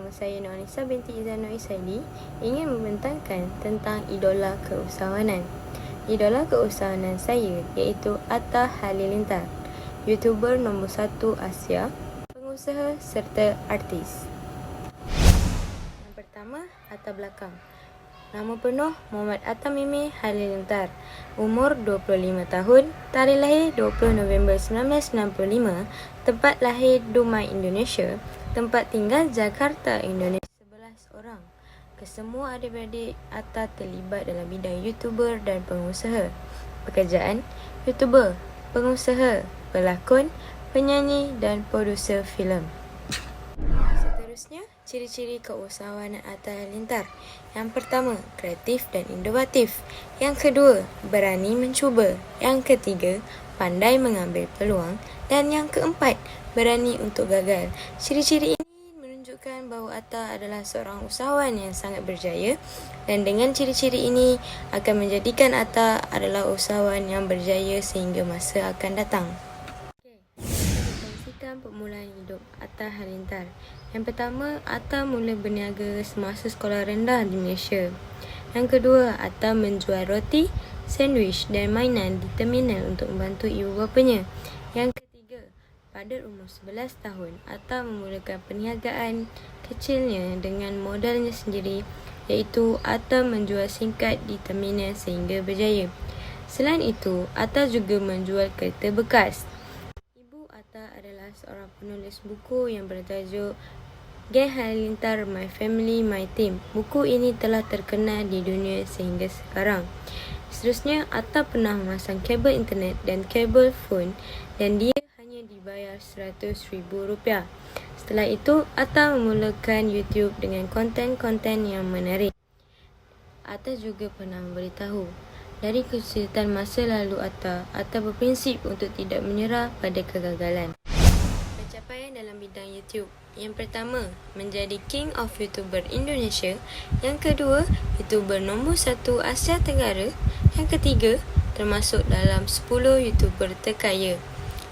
Nama saya Nurhanisa binti Izan Nur Isaidi ingin membentangkan tentang idola keusahawanan. Idola keusahawanan saya iaitu Atta Halilintar, YouTuber nombor 1 Asia, pengusaha serta artis. Yang pertama, latar belakang. Nama penuh Muhammad Atta Mimi Halilintar, umur 25 tahun, tarikh lahir 20 November 1995, tempat lahir Dumai, Indonesia, tempat tinggal Jakarta, Indonesia. 11 orang. Kesemua adik-beradik Atta terlibat dalam bidang YouTuber dan pengusaha. Pekerjaan: YouTuber, pengusaha, pelakon, penyanyi dan produser filem. Seterusnya, ciri-ciri keusahawanan Atta Halilintar. Yang pertama, kreatif dan inovatif. Yang kedua, berani mencuba. Yang ketiga, pandai mengambil peluang. Dan yang keempat, berani untuk gagal. Ciri-ciri ini menunjukkan bahawa Atta adalah seorang usahawan yang sangat berjaya, dan dengan ciri-ciri ini akan menjadikan Atta adalah usahawan yang berjaya sehingga masa akan datang. Kongsikan permulaan hidup Atta Halilintar. Yang pertama, Atta mula berniaga semasa sekolah rendah di Malaysia. Yang kedua, Atta menjual roti, sandwich dan mainan di terminal untuk membantu ibu bapanya. Yang ketiga, pada umur 11 tahun, Atta memulakan perniagaan kecilnya dengan modalnya sendiri, iaitu Atta menjual singkat di terminal sehingga berjaya. Selain itu, Atta juga menjual kereta bekas. Atta adalah seorang penulis buku yang bertajuk Geng Halilintar, My Family, My Team. Buku ini telah terkenal di dunia sehingga sekarang. Seterusnya, Atta pernah memasang kabel internet dan kabel phone dan dia hanya dibayar RM100,000. Setelah itu, Atta memulakan YouTube dengan konten-konten yang menarik. Atta juga pernah memberitahu, dari kesulitan masa lalu Atta berprinsip untuk tidak menyerah pada kegagalan. Pencapaian dalam bidang YouTube. Yang pertama, menjadi King of YouTuber Indonesia. Yang kedua, YouTuber nombor 1 Asia Tenggara. Yang ketiga, termasuk dalam 10 YouTuber terkaya.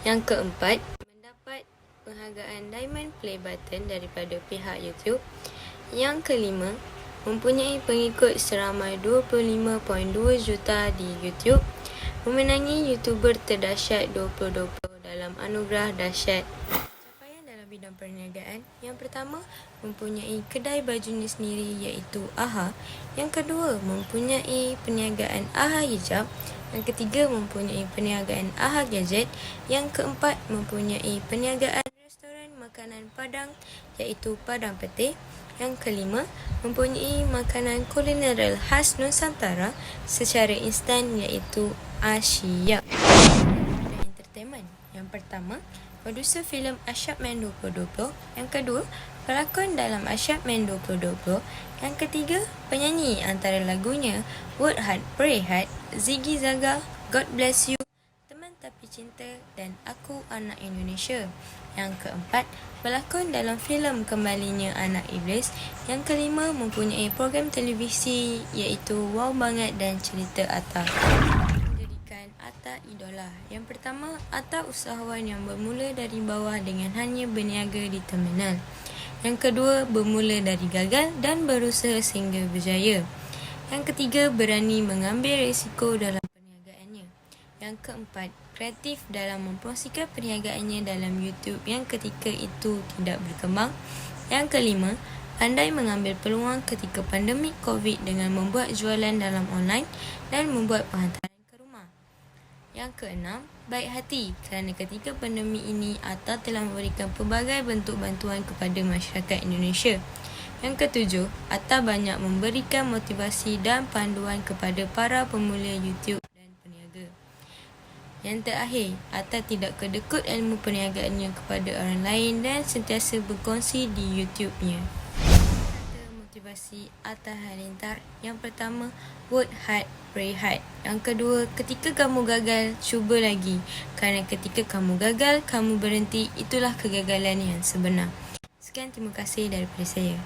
Yang keempat, mendapat penghargaan Diamond Play Button daripada pihak YouTube. Yang kelima, mempunyai pengikut seramai 25.2 juta di YouTube, memenangi YouTuber terdahsyat 2020 dalam anugerah dahsyat. Capaian dalam bidang perniagaan. Yang pertama, mempunyai kedai bajunya sendiri iaitu AHA. Yang kedua, mempunyai perniagaan AHA Hijab. Yang ketiga, mempunyai perniagaan AHA Gadget. Yang keempat, mempunyai perniagaan restoran makanan Padang iaitu Padang Pete. Yang kelima, mempunyai makanan kulineral khas Nusantara secara instan iaitu Asyap. Entertainment. Yang pertama, produser filem Asyap Man 2020. Yang kedua, pelakon dalam Asyap Man 2020. Yang ketiga, penyanyi antara lagunya Work Hard, Pray Hard, Ziggy Zaga, God Bless You, Teman Tapi Cinta dan Aku Anak Indonesia. Yang keempat, pelakon dalam filem kembalinya Anak Iblis. Yang kelima, mempunyai program televisi iaitu Wow Banget dan Cerita Atta. Menjadikan Atta idola. Yang pertama, Atta usahawan yang bermula dari bawah dengan hanya berniaga di terminal. Yang kedua, bermula dari gagal dan berusaha sehingga berjaya. Yang ketiga, berani mengambil risiko dalam perniagaannya. Yang keempat, kreatif dalam mempromosikan perniagaannya dalam YouTube yang ketika itu tidak berkembang. Yang kelima, pandai mengambil peluang ketika pandemik COVID dengan membuat jualan dalam online dan membuat penghantaran ke rumah. Yang keenam, baik hati kerana ketika pandemik ini Atta telah memberikan pelbagai bentuk bantuan kepada masyarakat Indonesia. Yang ketujuh, Atta banyak memberikan motivasi dan panduan kepada para pemula YouTube dan peniaga. Yang terakhir, Atta tidak kedekut ilmu perniagaannya kepada orang lain dan sentiasa berkongsi di YouTube-nya. Kata motivasi Atta Halilintar. Yang pertama, work hard, pray hard. Yang kedua, ketika kamu gagal, cuba lagi. Kerana ketika kamu gagal, kamu berhenti, itulah kegagalan yang sebenar. Sekian, terima kasih daripada saya.